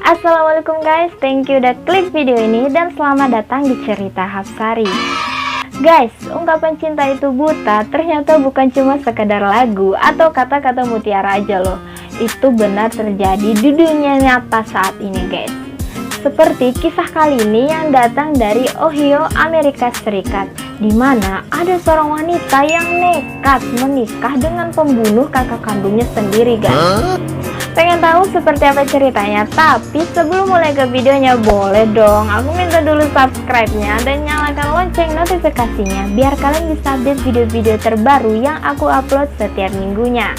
Assalamualaikum guys, thank you udah klik video ini dan selamat datang di cerita Hapsari. Guys, ungkapan cinta itu buta ternyata bukan cuma sekedar lagu atau kata-kata mutiara aja loh. Itu benar terjadi di dunia nyata saat ini guys. Seperti kisah kali ini yang datang dari Ohio, Amerika Serikat, di mana ada seorang wanita yang nekat menikah dengan pembunuh kakak kandungnya sendiri guys. Pengen tahu seperti apa ceritanya? Tapi sebelum mulai ke videonya, boleh dong aku minta dulu subscribe-nya dan nyalakan lonceng notifikasinya biar kalian bisa update video-video terbaru yang aku upload setiap minggunya.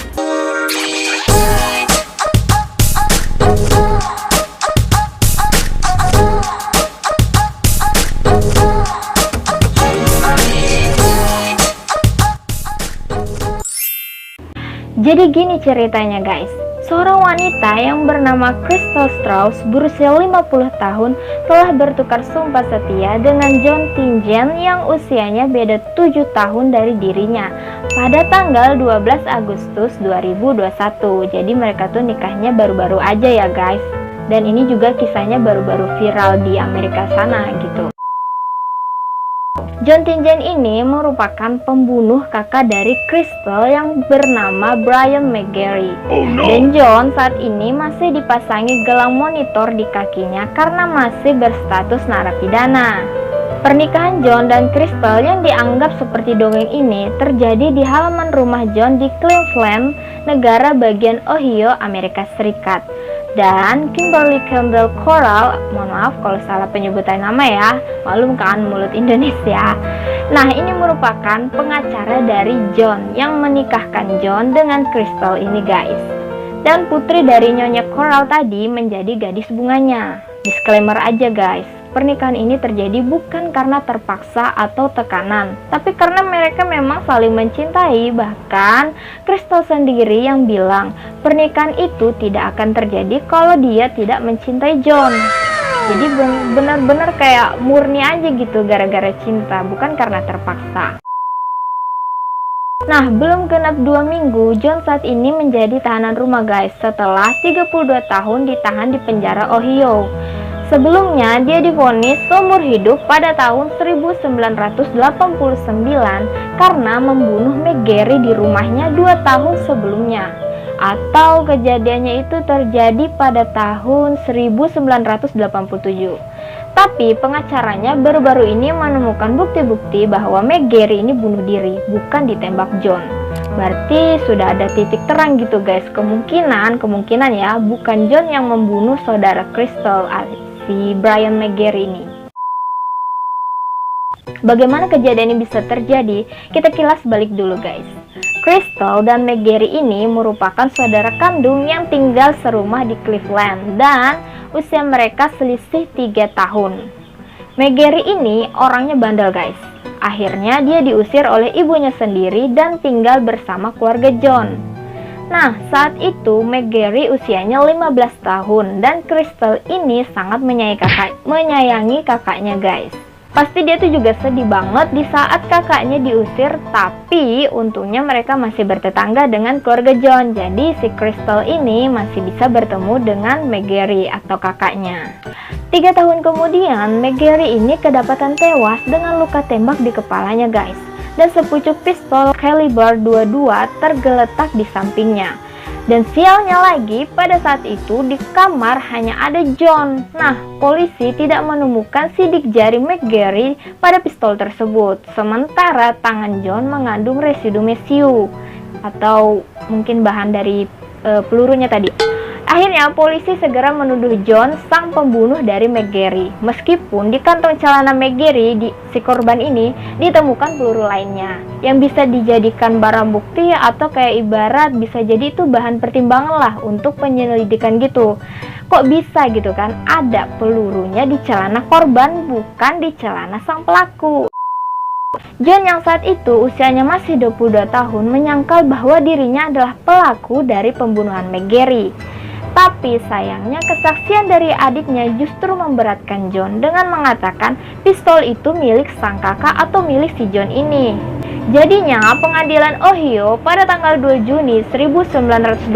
Jadi gini ceritanya guys. Seorang wanita yang bernama Crystal Strauss berusia 50 tahun telah bertukar sumpah setia dengan John Tingen yang usianya beda 7 tahun dari dirinya pada tanggal 12 Agustus 2021. Jadi mereka tuh nikahnya baru-baru aja ya guys. Dan ini juga kisahnya baru-baru viral di Amerika sana gitu. John Tingen ini merupakan pembunuh kakak dari Crystal yang bernama Brian McGarry. Dan John saat ini masih dipasangi gelang monitor di kakinya karena masih berstatus narapidana. Pernikahan John dan Crystal yang dianggap seperti dongeng ini terjadi di halaman rumah John di Cleveland, negara bagian Ohio, Amerika Serikat. Dan Kimberly Campbell Coral, mohon maaf kalau salah penyebutan nama ya, malum kan mulut Indonesia. Nah, ini merupakan pengacara dari John yang menikahkan John dengan Crystal ini guys. Dan putri dari Nyonya Coral tadi menjadi gadis bunganya. Disclaimer aja guys, pernikahan ini terjadi bukan karena terpaksa atau tekanan, tapi karena mereka memang saling mencintai. Bahkan Crystal sendiri yang bilang pernikahan itu tidak akan terjadi kalau dia tidak mencintai John. Jadi benar-benar kayak murni aja gitu gara-gara cinta, bukan karena terpaksa. Nah, belum genap 2 minggu, John saat ini menjadi tahanan rumah guys setelah 32 tahun ditahan di penjara Ohio. Sebelumnya, dia divonis seumur hidup pada tahun 1989 karena membunuh McGarry di rumahnya 2 tahun sebelumnya. Atau kejadiannya itu terjadi pada tahun 1987. Tapi pengacaranya baru-baru ini menemukan bukti-bukti bahwa McGarry ini bunuh diri, bukan ditembak John. Berarti sudah ada titik terang gitu guys. Kemungkinan ya bukan John yang membunuh saudara Crystal, si Brian McGarry ini. Bagaimana kejadian ini bisa terjadi? Kita kilas balik dulu guys. Crystal dan McGarry ini merupakan saudara kandung yang tinggal serumah di Cleveland dan usia mereka selisih 3 tahun. McGarry ini orangnya bandel guys. Akhirnya dia diusir oleh ibunya sendiri dan tinggal bersama keluarga John. Nah, saat itu McGarry usianya 15 tahun dan Crystal ini sangat menyayangi kakaknya guys. Pasti dia tuh juga sedih banget di saat kakaknya diusir, tapi untungnya mereka masih bertetangga dengan keluarga John. Jadi si Crystal ini masih bisa bertemu dengan McGarry atau kakaknya. 3 tahun kemudian McGarry ini kedapatan tewas dengan luka tembak di kepalanya guys. Dan sepucuk pistol kaliber 22 tergeletak di sampingnya. Dan sialnya lagi, pada saat itu di kamar hanya ada John. Nah, polisi tidak menemukan sidik jari McGarry pada pistol tersebut. Sementara tangan John mengandung residu mesiu atau mungkin bahan dari pelurunya tadi. Akhirnya polisi segera menuduh John sang pembunuh dari McGarry. Meskipun di kantong celana McGarry si korban ini ditemukan peluru lainnya yang bisa dijadikan barang bukti atau kayak ibarat bisa jadi itu bahan pertimbangan lah untuk penyelidikan gitu. Kok bisa gitu kan ada pelurunya di celana korban bukan di celana sang pelaku. John yang saat itu usianya masih 22 tahun menyangkal bahwa dirinya adalah pelaku dari pembunuhan McGarry. Tapi sayangnya kesaksian dari adiknya justru memberatkan John dengan mengatakan pistol itu milik sang kakak atau milik si John ini. Jadinya, pengadilan Ohio pada tanggal 2 Juni 1989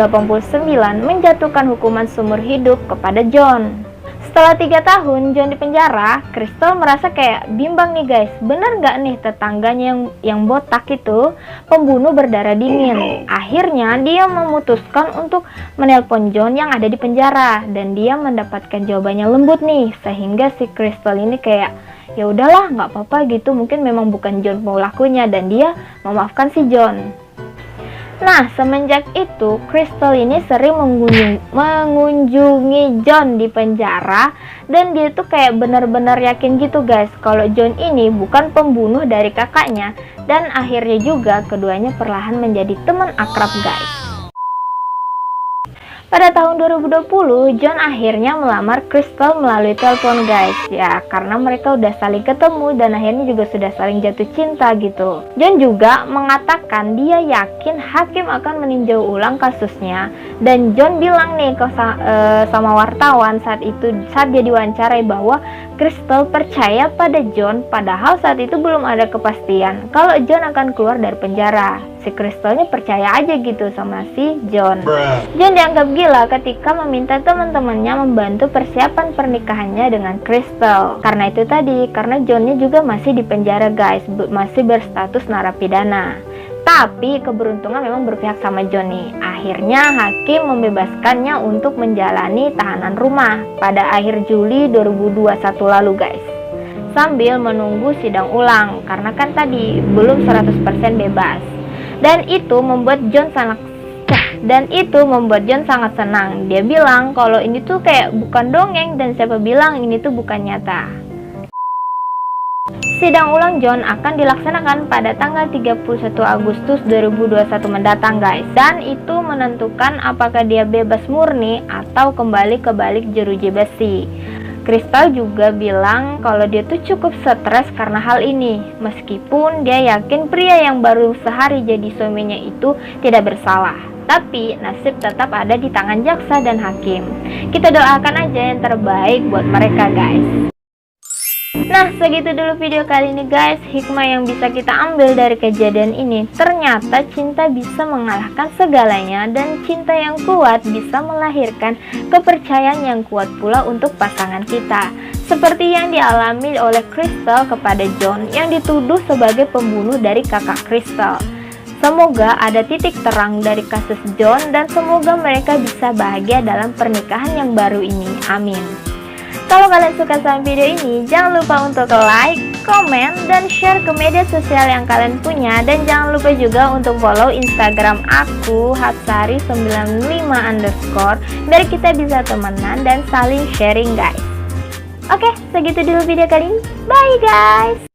menjatuhkan hukuman seumur hidup kepada John. Setelah 3 tahun John di penjara, Crystal merasa kayak bimbang nih guys, bener nggak nih tetangganya yang botak itu pembunuh berdarah dingin. Akhirnya dia memutuskan untuk menelpon John yang ada di penjara, dan dia mendapatkan jawabannya lembut nih, sehingga si Crystal ini kayak ya udahlah nggak apa-apa gitu, mungkin memang bukan John pelakunya, dan dia memaafkan si John. Nah, semenjak itu, Crystal ini sering mengunjungi John di penjara, dan dia tuh kayak benar-benar yakin gitu guys, kalau John ini bukan pembunuh dari kakaknya, dan akhirnya juga keduanya perlahan menjadi teman akrab guys. Pada tahun 2020, John akhirnya melamar Crystal melalui telepon guys. Ya, karena mereka udah saling ketemu dan akhirnya juga sudah saling jatuh cinta gitu. John juga mengatakan dia yakin hakim akan meninjau ulang kasusnya. Dan John bilang nih sama wartawan saat dia diwawancarai bahwa Crystal percaya pada John, padahal saat itu belum ada kepastian kalau John akan keluar dari penjara. Si Crystalnya percaya aja gitu sama si John. John dianggap gila ketika meminta teman-temannya membantu persiapan pernikahannya dengan Crystal. Karena itu tadi, karena Johnnya juga masih di penjara guys, masih berstatus narapidana. Tapi keberuntungan memang berpihak sama John nih. Akhirnya hakim membebaskannya untuk menjalani tahanan rumah pada akhir Juli 2021 lalu guys, sambil menunggu sidang ulang, karena kan tadi belum 100% bebas. Dan itu membuat John sangat senang. Dia bilang kalau ini tuh kayak bukan dongeng, dan siapa bilang ini tuh bukan nyata. Sidang ulang John akan dilaksanakan pada tanggal 31 Agustus 2021 mendatang guys, dan itu menentukan apakah dia bebas murni atau kembali ke balik jeruji besi. Crystal juga bilang kalau dia tuh cukup stres karena hal ini, meskipun dia yakin pria yang baru sehari jadi suaminya itu tidak bersalah. Tapi nasib tetap ada di tangan jaksa dan hakim. Kita doakan aja yang terbaik buat mereka guys. Nah, segitu dulu video kali ini guys. Hikmah yang bisa kita ambil dari kejadian ini, ternyata cinta bisa mengalahkan segalanya, dan cinta yang kuat bisa melahirkan kepercayaan yang kuat pula untuk pasangan kita. Seperti yang dialami oleh Crystal kepada John yang dituduh sebagai pembunuh dari kakak Crystal. Semoga ada titik terang dari kasus John, dan semoga mereka bisa bahagia dalam pernikahan yang baru ini. Amin. Kalau kalian suka sama video ini, jangan lupa untuk like, komen, dan share ke media sosial yang kalian punya. Dan jangan lupa juga untuk follow Instagram aku, hapsari95_, biar kita bisa temenan dan saling sharing guys. Oke, segitu dulu video kali ini. Bye guys!